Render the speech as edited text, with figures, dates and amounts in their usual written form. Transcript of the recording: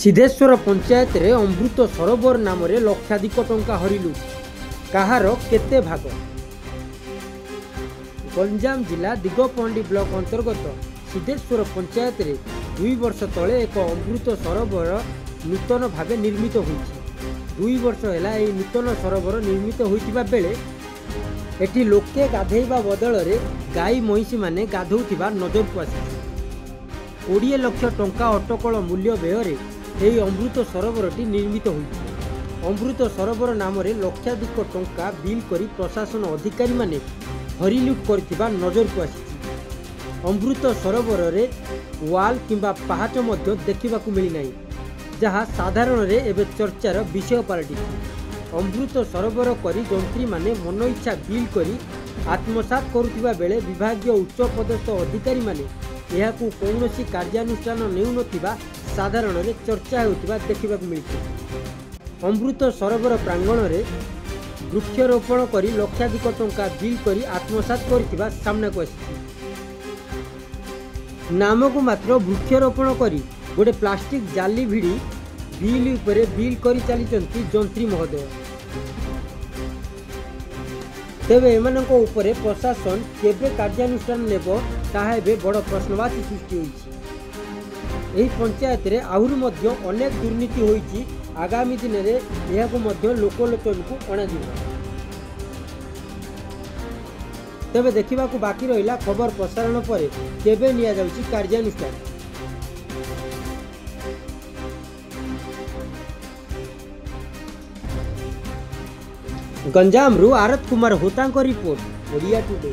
सिद्धेश्वर पंचायत रे अमृत सरोवर नाम रे लक्षाधिक टंका हरिलु कहार केते भाग। गंजाम जिला दिगपहंडी ब्लॉक अंतर्गत सिद्धेश्वर पंचायत रे 2 वर्ष तले एक अमृत सरोवर नूतन भाव निर्मित होइछि। 2 वर्ष हैला एई नूतन सरोवर निर्मित होइतिबा बेले एटी लोके गाधेइबा बदल रे गाई महिषी माने गाधौथिबा नजर को आसी 20 लाख टंका अटकल मूल्य व्यय यही अमृत सरोवरटी निर्मित होइछि। अमृत सरोवर नाम रे लक्षाधिक टंका बिल करी प्रशासन अधिकारी माने हरिलुट करथिबा नजर को आसी। अमृत सरोवर रे वाल किंबा पहाच मध्य देखिबाकू मिली नाही, जहाँ साधारण रे एबे चर्चार विषय पालटिछि। अमृत सरोवर करी जंत्री माने मन इच्छा बिल करी आत्मसात करुथिबा बेले विभागीय उच्च पदस्थ अधिकारी माने एहाकू कौनसी कार्यानुष्ठान नेउनथिबा साधारण रे चर्चा होउथिबा देखिबाकू मिलिछि। अमृत सरोवर प्रांगण रे वृक्षारोपण करी लक्षाधिक टंका बिल करी आत्मसात करिथिबा सामना को आछि। नामको मात्र वृक्षारोपण करी गोटे प्लास्टिक जाली भिड़ी बिल उपरे बिल करी चलीचंती जंत्री महोदय। तेबे एमानंको उपरे प्रशासन केबे कार्यानुष्ठान नेबो ताहा एबे बड़ प्रश्नवाची सृष्टि होइछि। एही पंचायत रे आहुरी मध्य अनेक दुर्नीति होइछि। आगामी दिन रे एहाको मध्य लोकलोचन को अणाजिबो। तेबे देखिबाकू बाकी रहिला खबर प्रसारण पर केबे निया जाउछि कार्यानुष्ठान। गंजाम रु आरत कुमार होता रिपोर्ट, ओडिया टुडे।